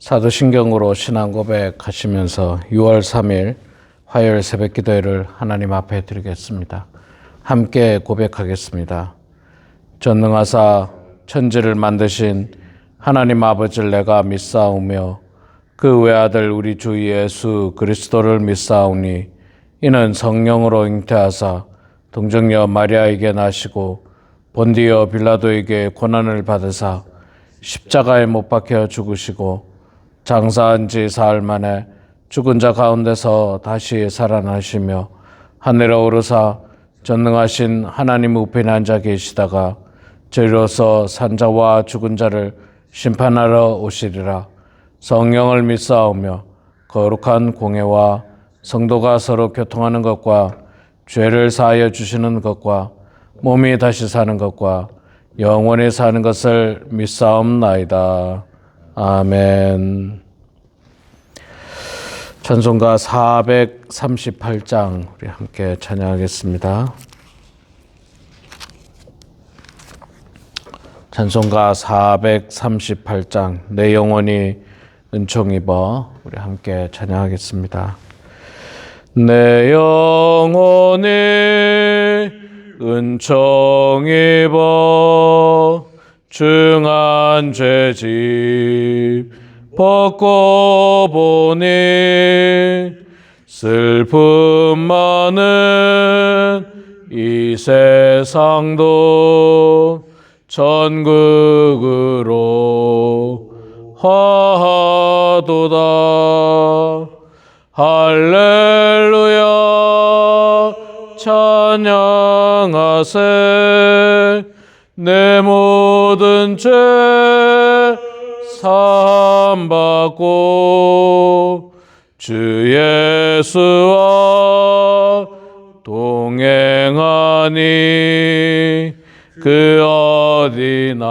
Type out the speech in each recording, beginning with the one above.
사도신경으로 신앙 고백하시면서 6월 3일 화요일 새벽 기도회를 하나님 앞에 드리겠습니다. 함께 고백하겠습니다. 전능하사 천지를 만드신 하나님 아버지를 내가 믿사오며 그 외아들 우리 주 예수 그리스도를 믿사오니 이는 성령으로 잉태하사 동정녀 마리아에게 나시고 본디오 빌라도에게 고난을 받으사 십자가에 못 박혀 죽으시고 장사한 지 사흘 만에 죽은 자 가운데서 다시 살아나시며 하늘에 오르사 전능하신 하나님 우편에 앉아 계시다가 저리로서 산자와 죽은 자를 심판하러 오시리라. 성령을 믿사오며 거룩한 공회와 성도가 서로 교통하는 것과 죄를 사하여 주시는 것과 몸이 다시 사는 것과 영원히 사는 것을 믿사옵나이다. 아멘. 찬송가 438장 우리 함께 찬양하겠습니다. 찬송가 438장 내 영혼이 은총 입어 우리 함께 찬양하겠습니다. 내 영혼이 은총 입어 중한 죄짐 벗고 보니 슬픔 많은 이 세상도 천국으로 화하도다. 할렐루야 찬양하세. 내 모든 죄 사함받고 주 예수와 동행하니 그 어디나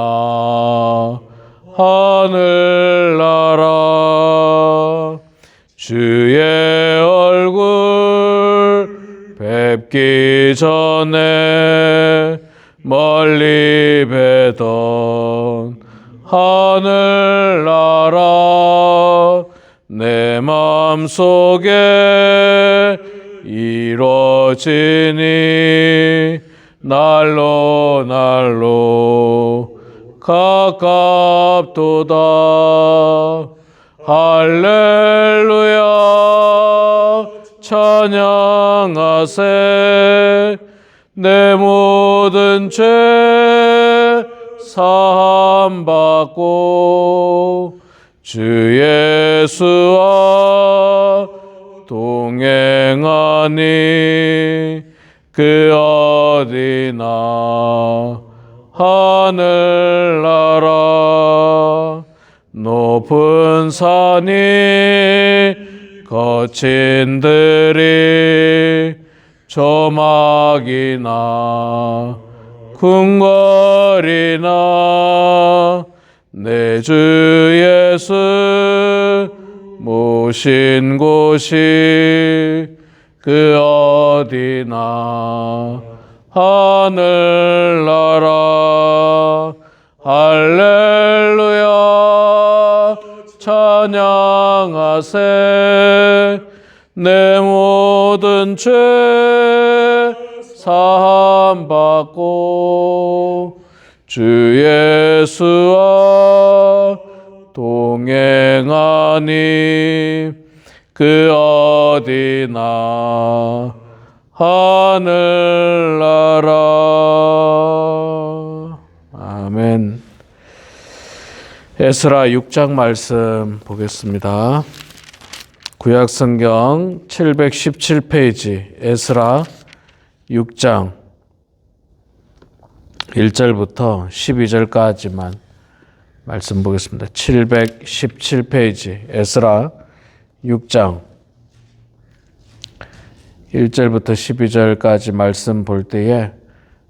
하늘나라. 주의 얼굴 뵙기 전에 멀리 뵈던 하늘나라 내 마음속에 이루어지니 날로 날로 가깝도다. 할렐루야 찬양하세. 내 모든 죄 사함받고 주 예수와 동행하니 그 어디나 하늘나라. 높은 산이 거친 들이 조막이나 궁궐이나 내 주 예수 모신 곳이 그 어디나 하늘나라. 할렐루야 찬양하세. 내 모든 죄 사함받고 주 예수와 동행하니 그 어디나 하늘나라. 아멘. 에스라 6장 말씀 보겠습니다. 구약성경 717페이지 에스라 6장 1절부터 12절까지만 말씀 보겠습니다. 717페이지 에스라 6장 1절부터 12절까지 말씀 볼 때에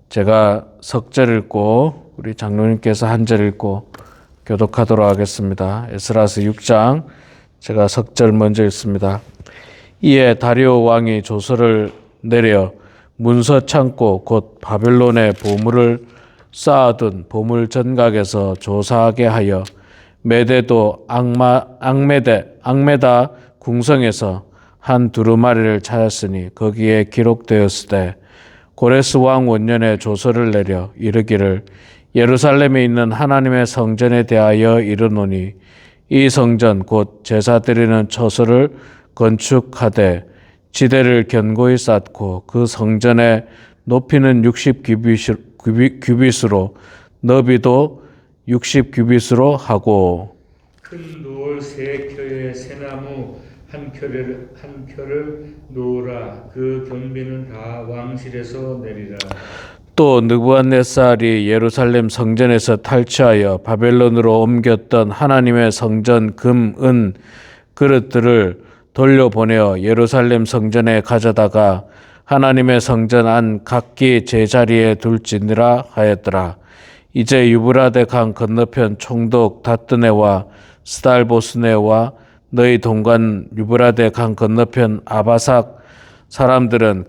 제가 석절 읽고 우리 장로님께서 한 절 읽고 교독하도록 하겠습니다. 에스라서 6장 제가 석절 먼저 읽습니다. 이에 다리오 왕이 조서를 내려 문서 창고 곧 바벨론의 보물을 쌓아둔 보물 전각에서 조사하게 하여 메대도 앙메다 궁성에서 한 두루마리를 찾았으니 거기에 기록되었으되 고레스 왕 원년에 조서를 내려 이르기를 예루살렘에 있는 하나님의 성전에 대하여 이르노니 이 성전 곧 제사 드리는 처소를 건축하되 지대를 견고히 쌓고 그 성전의 높이는 60규빗으로 너비도 60규빗으로 하고 큰 돌 세 켜에 새나무 한 켜를 놓으라. 그 경비는 다 왕실에서 내리라. 또 느부갓네살이 예루살렘 성전에서 탈취하여 바벨론으로 옮겼던 하나님의 성전 금, 은 그릇들을 돌려보내어 예루살렘 성전에 가져다가 하나님의 성전 안 각기 제자리에 둘지니라 하였더라. 이제 유브라데 강 건너편 총독 다뜨네와 스달보스네와 너희 동관 유브라데 강 건너편 아바삭 사람들은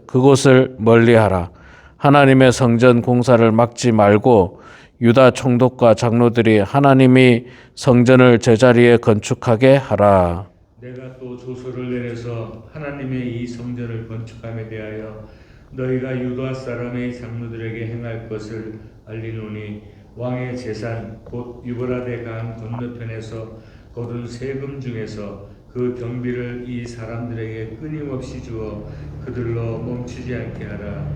그곳을 멀리하라. 하나님의 성전 공사를 막지 말고 유다 총독과 장로들이 하나님이 성전을 제자리에 건축하게 하라. 내가 또 조서를 내려서 하나님의 이 성전을 건축함에 대하여 너희가 유다 사람의 장로들에게 행할 것을 알리노니 왕의 재산 곧 유브라데 강 건너편에서 거둔 세금 중에서 그 경비를 이 사람들에게 끊임없이 주어 그들로 멈추지 않게 하라.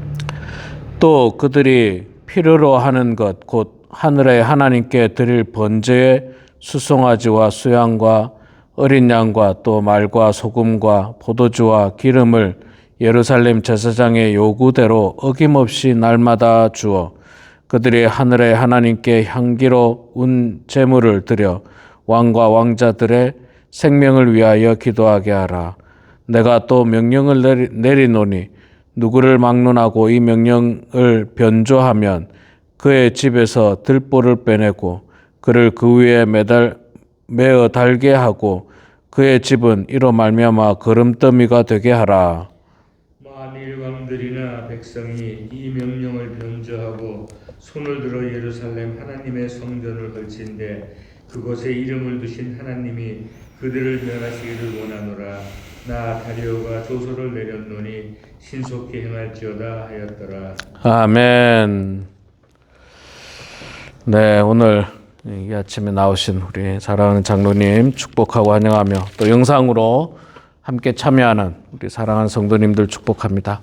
또 그들이 필요로 하는 것 곧 하늘의 하나님께 드릴 번제의 수송아지와 수양과 어린 양과 또 말과 소금과 포도주와 기름을 예루살렘 제사장의 요구대로 어김없이 날마다 주어 그들이 하늘의 하나님께 향기로운 제물을 드려 왕과 왕자들의 생명을 위하여 기도하게 하라. 내가 또 명령을 내리노니 누구를 막론하고 이 명령을 변조하면 그의 집에서 들보를 빼내고 그를 그 위에 매어 달게 하고 그의 집은 이로 말미암아 거름더미가 되게 하라. 만일 왕들이나 백성이 이 명령을 변조하고 손을 들어 예루살렘 하나님의 성전을 걸친데 그곳에 이름을 두신 하나님이 그들을 멸하시기를 원하노라. 나 다리오가 조서를 내렸노니 신속히 행할지어다 하였더라. 아멘. 네, 오늘 이 아침에 나오신 우리 사랑하는 장로님 축복하고 환영하며 또 영상으로 함께 참여하는 우리 사랑하는 성도님들 축복합니다.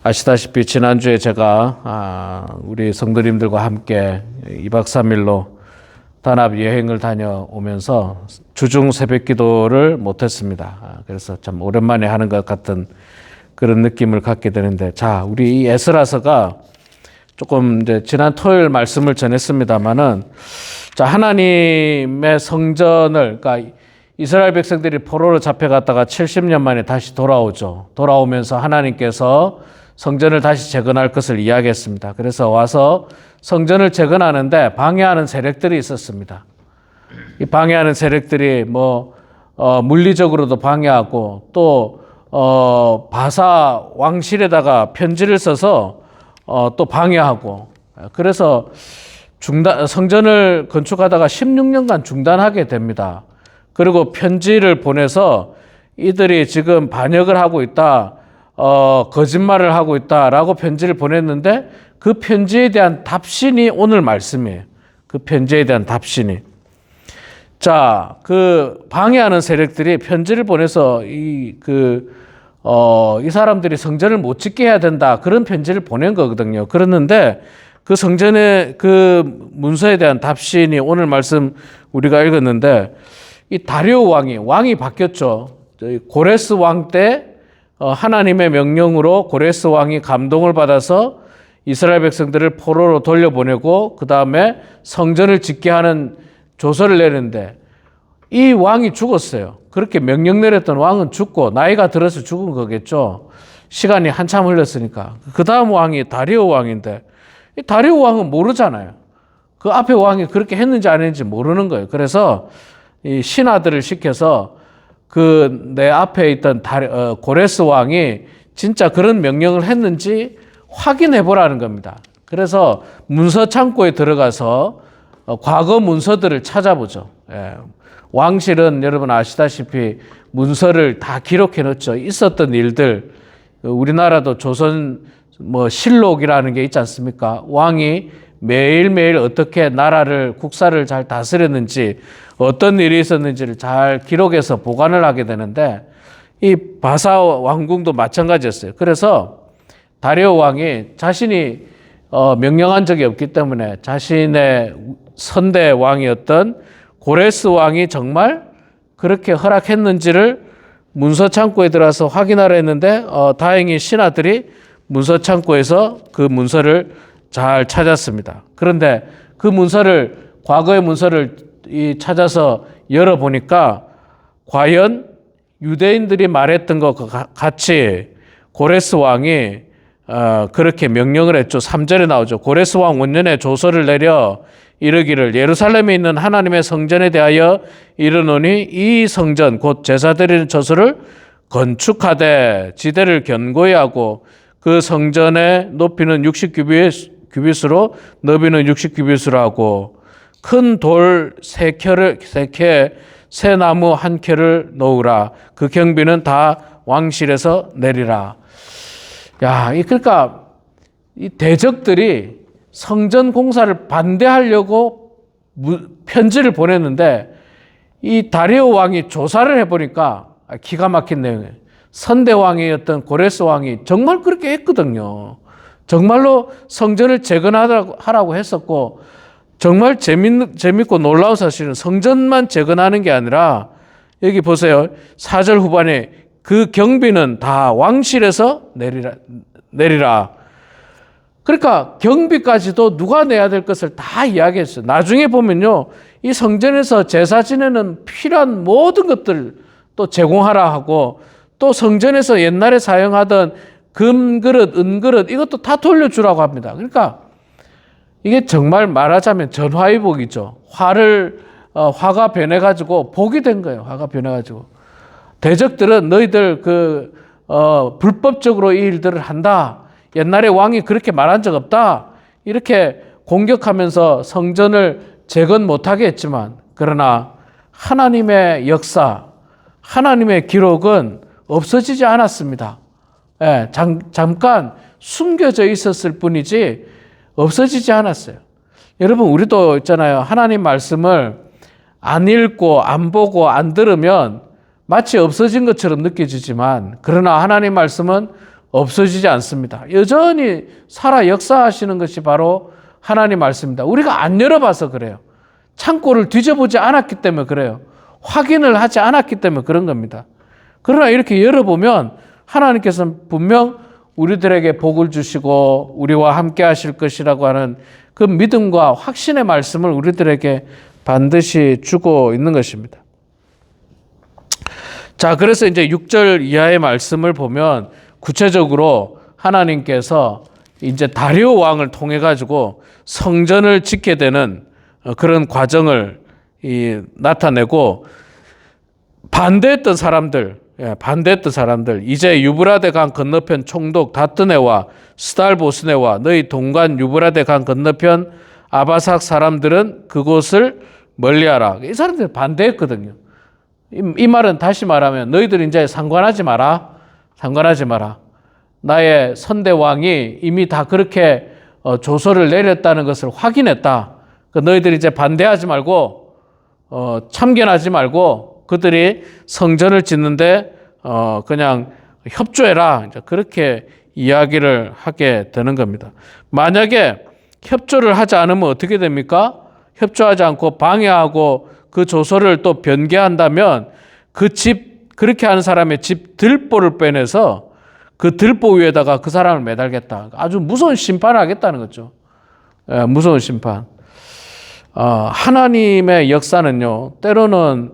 아시다시피 지난주에 제가 우리 성도님들과 함께 2박 3일로 단합 여행을 다녀오면서 주중 새벽 기도를 못했습니다. 그래서 참 오랜만에 하는 것 같은 그런 느낌을 갖게 되는데, 자, 우리 이 에스라서가 조금 이제 지난 토요일 말씀을 전했습니다만은, 자, 하나님의 성전을, 그러니까 이스라엘 백성들이 포로로 잡혀갔다가 70년 만에 다시 돌아오죠. 돌아오면서 하나님께서 성전을 다시 재건할 것을 이야기했습니다. 그래서 와서 성전을 재건하는데 방해하는 세력들이 있었습니다. 이 방해하는 세력들이 물리적으로도 방해하고 또 바사 왕실에다가 편지를 써서 또 방해하고, 그래서 성전을 건축하다가 16년간 중단하게 됩니다. 그리고 편지를 보내서 이들이 지금 반역을 하고 있다, 거짓말을 하고 있다라고 편지를 보냈는데 그 편지에 대한 답신이 오늘 말씀이에요. 그 편지에 대한 답신이. 자, 그 방해하는 세력들이 편지를 보내서 이 사람들이 성전을 못 짓게 해야 된다, 그런 편지를 보낸 거거든요. 그랬는데 그 성전의 그 문서에 대한 답신이 오늘 말씀 우리가 읽었는데, 이 다리오 왕이 바뀌었죠. 고레스 왕 때 하나님의 명령으로 고레스 왕이 감동을 받아서 이스라엘 백성들을 포로로 돌려보내고 그 다음에 성전을 짓게 하는 조서를 내는데 이 왕이 죽었어요. 그렇게 명령 내렸던 왕은 죽고 나이가 들어서 죽은 거겠죠. 시간이 한참 흘렀으니까. 그 다음 왕이 다리오 왕인데 이 다리오 왕은 모르잖아요. 그 앞에 왕이 그렇게 했는지 안 했는지 모르는 거예요. 그래서 이 신하들을 시켜서 내 앞에 있던 고레스 왕이 진짜 그런 명령을 했는지 확인해 보라는 겁니다. 그래서 문서 창고에 들어가서 과거 문서들을 찾아보죠. 예. 왕실은 여러분 아시다시피 문서를 다 기록해 놓죠. 있었던 일들, 우리나라도 조선 실록이라는 게 있지 않습니까? 왕이 매일매일 어떻게 나라를, 국사를 잘 다스렸는지, 어떤 일이 있었는지를 잘 기록해서 보관을 하게 되는데, 이 바사 왕궁도 마찬가지였어요. 그래서 다리오 왕이 자신이 명령한 적이 없기 때문에 자신의 선대 왕이었던 고레스 왕이 정말 그렇게 허락했는지를 문서 창고에 들어가서 확인하려 했는데 다행히 신하들이 문서 창고에서 그 문서를 잘 찾았습니다. 그런데 그 문서를, 과거의 문서를 찾아서 열어보니까 과연 유대인들이 말했던 것과 같이 고레스 왕이 그렇게 명령을 했죠. 3절에 나오죠. 고레스 왕 원년에 조서를 내려 이르기를 예루살렘에 있는 하나님의 성전에 대하여 이르노니 이 성전 곧 제사 드리는 처소를 건축하되 지대를 견고히 하고 그 성전의 높이는 60규빗으로 너비는 60규빗으로 하고 큰 돌 3켜에 새 나무 1켜를 놓으라. 그 경비는 다 왕실에서 내리라. 야, 그러니까 이 대적들이 성전 공사를 반대하려고 편지를 보냈는데 이 다리오 왕이 조사를 해보니까 기가 막힌 내용이에요. 선대왕이었던 고레스 왕이 정말 그렇게 했거든요. 정말로 성전을 재건하라고 했었고, 정말 재밌고 놀라운 사실은 성전만 재건하는 게 아니라 여기 보세요. 4절 후반에 그 경비는 다 왕실에서 내리라. 그러니까 경비까지도 누가 내야 될 것을 다 이야기했어요. 나중에 보면요, 이 성전에서 제사 지내는 필요한 모든 것들 또 제공하라 하고, 또 성전에서 옛날에 사용하던 금그릇, 은그릇 이것도 다 돌려주라고 합니다. 그러니까 이게 정말 말하자면 전화위복이죠. 화가 변해가지고 복이 된 거예요. 화가 변해가지고. 대적들은 너희들 불법적으로 이 일들을 한다. 옛날에 왕이 그렇게 말한 적 없다. 이렇게 공격하면서 성전을 재건 못하게 했지만, 그러나 하나님의 역사, 하나님의 기록은 없어지지 않았습니다. 예, 잠깐 숨겨져 있었을 뿐이지 없어지지 않았어요. 여러분, 우리도 있잖아요. 하나님 말씀을 안 읽고 안 보고 안 들으면 마치 없어진 것처럼 느껴지지만, 그러나 하나님 말씀은 없어지지 않습니다. 여전히 살아 역사하시는 것이 바로 하나님 말씀입니다. 우리가 안 열어봐서 그래요. 창고를 뒤져보지 않았기 때문에 그래요. 확인을 하지 않았기 때문에 그런 겁니다. 그러나 이렇게 열어보면 하나님께서는 분명 우리들에게 복을 주시고 우리와 함께 하실 것이라고 하는 그 믿음과 확신의 말씀을 우리들에게 반드시 주고 있는 것입니다. 자, 그래서 이제 6절 이하의 말씀을 보면 구체적으로 하나님께서 이제 다리오 왕을 통해 가지고 성전을 짓게 되는 그런 과정을 나타내고, 반대했던 사람들 이제 유브라데 강 건너편 총독 다뜨네와 스달보스네와 너희 동관 유브라데 강 건너편 아바삭 사람들은 그곳을 멀리하라. 이 사람들이 반대했거든요. 이 말은 다시 말하면 너희들 이제 상관하지 마라. 나의 선대왕이 이미 다 그렇게 조서를 내렸다는 것을 확인했다. 너희들이 이제 반대하지 말고 참견하지 말고 그들이 성전을 짓는데 그냥 협조해라. 이제 그렇게 이야기를 하게 되는 겁니다. 만약에 협조를 하지 않으면 어떻게 됩니까? 협조하지 않고 방해하고 그 조서를 또 변개한다면 그렇게 하는 사람의 집 들보를 빼내서 그 들보 위에다가 그 사람을 매달겠다. 아주 무서운 심판을 하겠다는 거죠. 무서운 심판. 하나님의 역사는요, 때로는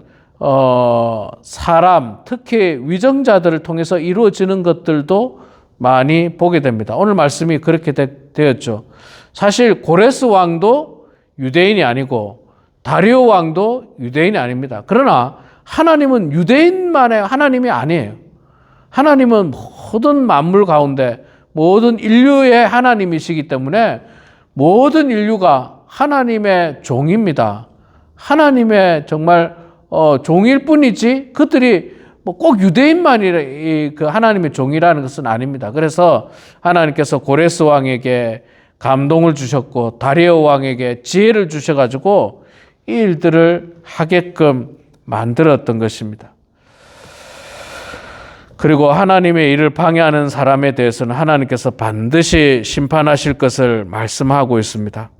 사람, 특히 위정자들을 통해서 이루어지는 것들도 많이 보게 됩니다. 오늘 말씀이 그렇게 되었죠. 사실 고레스 왕도 유대인이 아니고 다리오 왕도 유대인이 아닙니다. 그러나 하나님은 유대인만의 하나님이 아니에요. 하나님은 모든 만물 가운데 모든 인류의 하나님이시기 때문에 모든 인류가 하나님의 종입니다. 하나님의 정말 종일 뿐이지 그들이 뭐 꼭 유대인만이 그 하나님의 종이라는 것은 아닙니다. 그래서 하나님께서 고레스 왕에게 감동을 주셨고 다리오 왕에게 지혜를 주셔가지고 이 일들을 하게끔 만들었던 것입니다. 그리고 하나님의 일을 방해하는 사람에 대해서는 하나님께서 반드시 심판하실 것을 말씀하고 있습니다.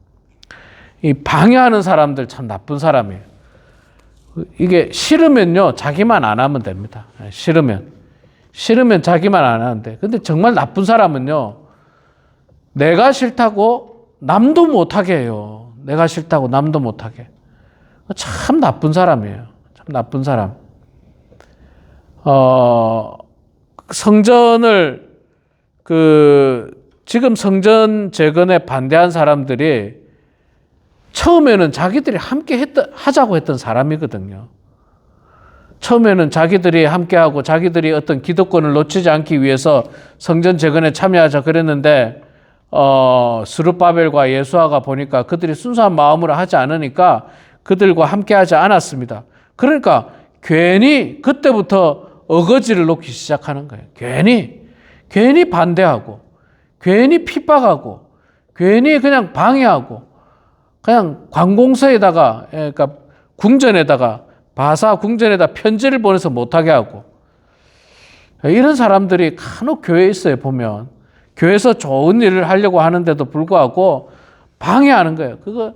이 방해하는 사람들 참 나쁜 사람이에요. 이게 싫으면요 자기만 안 하면 됩니다. 싫으면 자기만 안 하는데, 근데 정말 나쁜 사람은요 내가 싫다고 남도 못하게 해요. 내가 싫다고 남도 못하게. 참 나쁜 사람이에요. 참 나쁜 사람. 성전을 지금 성전 재건에 반대한 사람들이 처음에는 자기들이 함께 하자고 했던 사람이거든요. 처음에는 자기들이 함께하고 자기들이 어떤 기득권을 놓치지 않기 위해서 성전 재건에 참여하자 그랬는데 스룹바벨과 예수아가 보니까 그들이 순수한 마음으로 하지 않으니까 그들과 함께하지 않았습니다. 그러니까 괜히 그때부터 어거지를 놓기 시작하는 거예요. 괜히 반대하고 괜히 핍박하고 괜히 그냥 방해하고 그냥 관공서에다가, 그러니까 궁전에다가, 바사 궁전에다 편지를 보내서 못하게 하고, 이런 사람들이 간혹 교회에 있어요. 보면 교회에서 좋은 일을 하려고 하는데도 불구하고 방해하는 거예요. 그거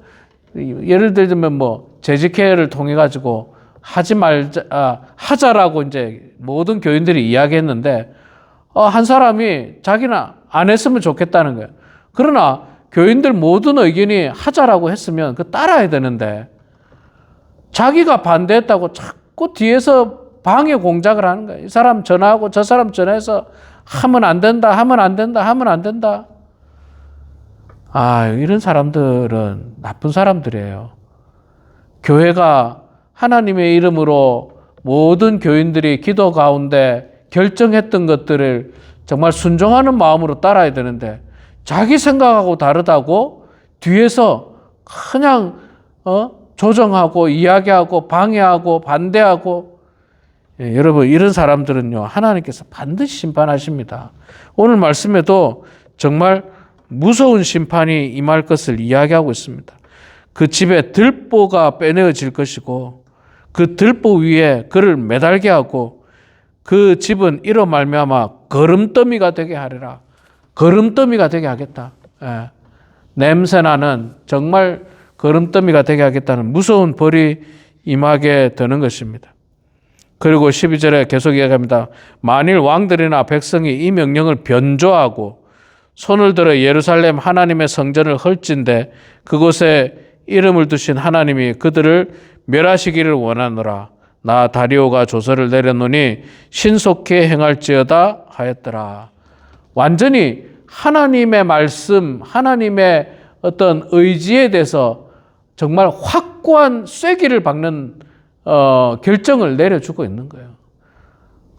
예를 들면 뭐 재직회를 통해 가지고 하자라고 이제 모든 교인들이 이야기했는데 한 사람이 자기는 안 했으면 좋겠다는 거예요. 그러나 교인들 모든 의견이 하자라고 했으면 그 따라야 되는데 자기가 반대했다고 자꾸 뒤에서 방해 공작을 하는 거예요. 이 사람 전화하고 저 사람 전화해서 하면 안 된다. 이런 사람들은 나쁜 사람들이에요. 교회가 하나님의 이름으로 모든 교인들이 기도 가운데 결정했던 것들을 정말 순종하는 마음으로 따라야 되는데 자기 생각하고 다르다고 뒤에서 그냥 조정하고 이야기하고 방해하고 반대하고, 여러분 이런 사람들은요 하나님께서 반드시 심판하십니다. 오늘 말씀에도 정말 무서운 심판이 임할 것을 이야기하고 있습니다. 그 집에 들보가 빼내어질 것이고 그 들보 위에 그를 매달게 하고 그 집은 이로 말미암아 거름더미가 되게 하리라. 거름더미가 되게 하겠다. 냄새나는 정말 거름더미가 되게 하겠다는 무서운 벌이 임하게 되는 것입니다. 그리고 12절에 계속 이야기합니다. 만일 왕들이나 백성이 이 명령을 변조하고 손을 들어 예루살렘 하나님의 성전을 헐진데 그곳에 이름을 두신 하나님이 그들을 멸하시기를 원하노라. 나 다리오가 조서를 내려놓으니 신속히 행할지어다 하였더라. 완전히 하나님의 말씀, 하나님의 어떤 의지에 대해서 정말 확고한 쐐기를 박는 결정을 내려주고 있는 거예요.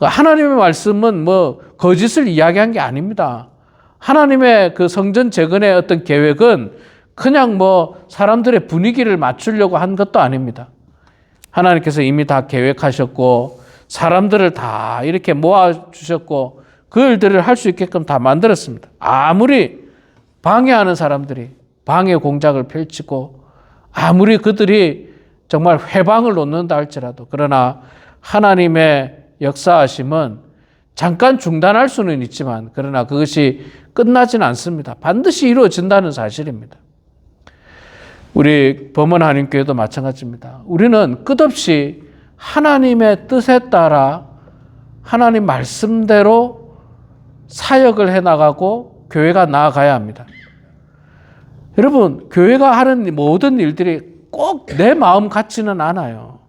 하나님의 말씀은 뭐 거짓을 이야기한 게 아닙니다. 하나님의 그 성전 재건의 어떤 계획은 그냥 뭐 사람들의 분위기를 맞추려고 한 것도 아닙니다. 하나님께서 이미 다 계획하셨고 사람들을 다 이렇게 모아주셨고 그 일들을 할 수 있게끔 다 만들었습니다. 아무리 방해하는 사람들이 방해 공작을 펼치고 아무리 그들이 정말 회방을 놓는다 할지라도, 그러나 하나님의 역사하심은 잠깐 중단할 수는 있지만 그러나 그것이 끝나지는 않습니다. 반드시 이루어진다는 사실입니다. 우리 범원 한인교회도 마찬가지입니다. 우리는 끝없이 하나님의 뜻에 따라 하나님 말씀대로 사역을 해나가고 교회가 나아가야 합니다. 여러분, 교회가 하는 모든 일들이 꼭 내 마음 같지는 않아요.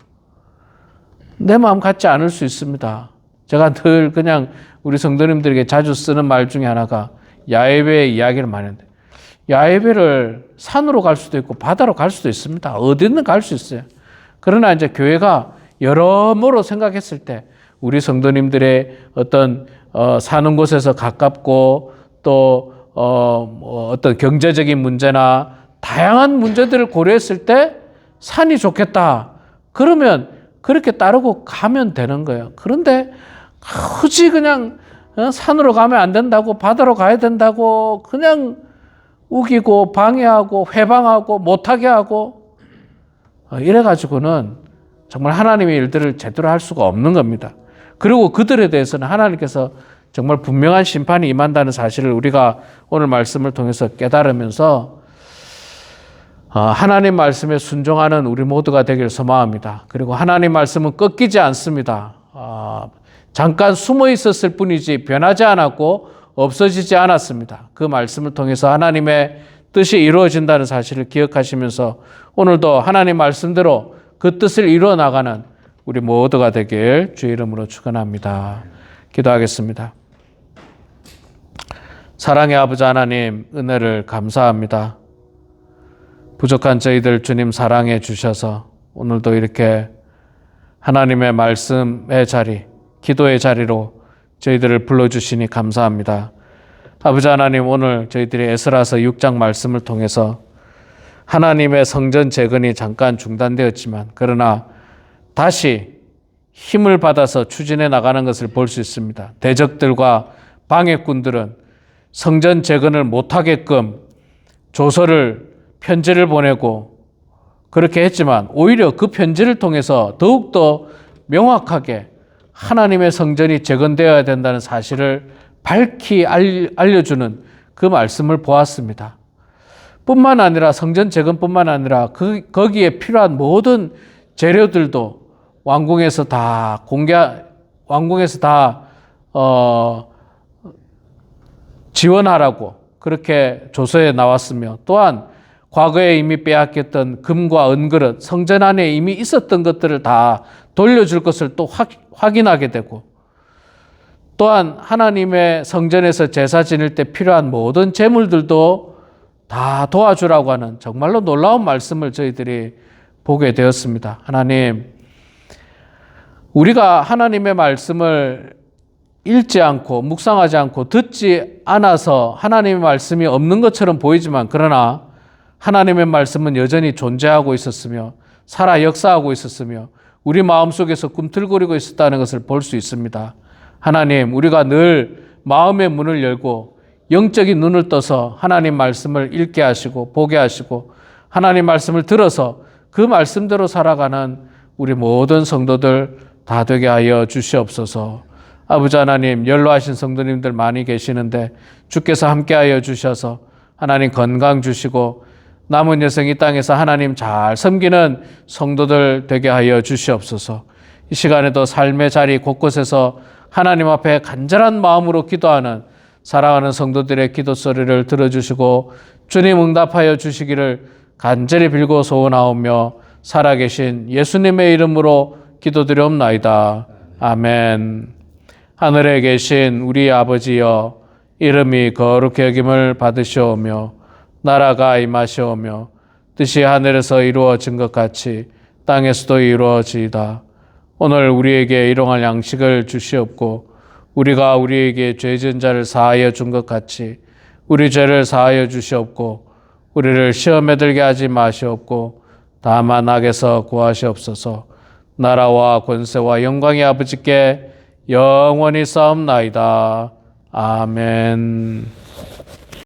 내 마음 같지 않을 수 있습니다. 제가 늘 그냥 우리 성도님들에게 자주 쓰는 말 중에 하나가 야외 이야기를 많이 하는데, 야외를 산으로 갈 수도 있고 바다로 갈 수도 있습니다. 어디든 갈 수 있어요. 그러나 이제 교회가 여러모로 생각했을 때 우리 성도님들의 어떤 사는 곳에서 가깝고 또 어떤 경제적인 문제나 다양한 문제들을 고려했을 때 산이 좋겠다. 그러면 그렇게 따르고 가면 되는 거예요. 그런데 굳이 그냥 산으로 가면 안 된다고, 바다로 가야 된다고 그냥 우기고 방해하고 회방하고 못하게 하고 이래가지고는 정말 하나님의 일들을 제대로 할 수가 없는 겁니다. 그리고 그들에 대해서는 하나님께서 정말 분명한 심판이 임한다는 사실을 우리가 오늘 말씀을 통해서 깨달으면서 하나님 말씀에 순종하는 우리 모두가 되길 소망합니다. 그리고 하나님 말씀은 꺾이지 않습니다. 잠깐 숨어 있었을 뿐이지 변하지 않았고 없어지지 않았습니다. 그 말씀을 통해서 하나님의 뜻이 이루어진다는 사실을 기억하시면서 오늘도 하나님 말씀대로 그 뜻을 이루어 나가는 우리 모두가 되길 주의 이름으로 축원합니다. 기도하겠습니다. 사랑의 아버지 하나님, 은혜를 감사합니다. 부족한 저희들 주님 사랑해 주셔서 오늘도 이렇게 하나님의 말씀의 자리, 기도의 자리로 저희들을 불러주시니 감사합니다. 아버지 하나님, 오늘 저희들이 에스라서 6장 말씀을 통해서 하나님의 성전 재건이 잠깐 중단되었지만 그러나 다시 힘을 받아서 추진해 나가는 것을 볼 수 있습니다. 대적들과 방해꾼들은 성전 재건을 못하게끔 조서를, 편지를 보내고 그렇게 했지만 오히려 그 편지를 통해서 더욱더 명확하게 하나님의 성전이 재건되어야 된다는 사실을 밝히 알려주는 그 말씀을 보았습니다. 뿐만 아니라 성전 재건뿐만 아니라 거기에 필요한 모든 재료들도 왕궁에서 다 지원하라고 그렇게 조서에 나왔으며 또한 과거에 이미 빼앗겼던 금과 은그릇, 성전 안에 이미 있었던 것들을 다 돌려줄 것을 또 확인하게 되고 또한 하나님의 성전에서 제사 지낼 때 필요한 모든 재물들도 다 도와주라고 하는 정말로 놀라운 말씀을 저희들이 보게 되었습니다. 하나님, 우리가 하나님의 말씀을 읽지 않고 묵상하지 않고 듣지 않아서 하나님의 말씀이 없는 것처럼 보이지만 그러나 하나님의 말씀은 여전히 존재하고 있었으며 살아 역사하고 있었으며 우리 마음속에서 꿈틀거리고 있었다는 것을 볼 수 있습니다. 하나님, 우리가 늘 마음의 문을 열고 영적인 눈을 떠서 하나님 말씀을 읽게 하시고 보게 하시고 하나님 말씀을 들어서 그 말씀대로 살아가는 우리 모든 성도들 다 되게 하여 주시옵소서. 아버지 하나님, 연로하신 성도님들 많이 계시는데 주께서 함께하여 주셔서 하나님 건강 주시고 남은 여생 이 땅에서 하나님 잘 섬기는 성도들 되게 하여 주시옵소서. 이 시간에도 삶의 자리 곳곳에서 하나님 앞에 간절한 마음으로 기도하는 사랑하는 성도들의 기도 소리를 들어주시고 주님 응답하여 주시기를 간절히 빌고 소원하오며 살아계신 예수님의 이름으로 기도드리옵나이다. 아멘. 하늘에 계신 우리 아버지여, 이름이 거룩히 여김을 받으시오며 나라가 임하시오며 뜻이 하늘에서 이루어진 것 같이 땅에서도 이루어지이다. 오늘 우리에게 일용할 양식을 주시옵고 우리가 우리에게 죄 지은 자를 사하여 준 것 같이 우리 죄를 사하여 주시옵고 우리를 시험에 들게 하지 마시옵고 다만 악에서 구하시옵소서. 나라와 권세와 영광이 아버지께 영원히 싸움나이다. 아멘.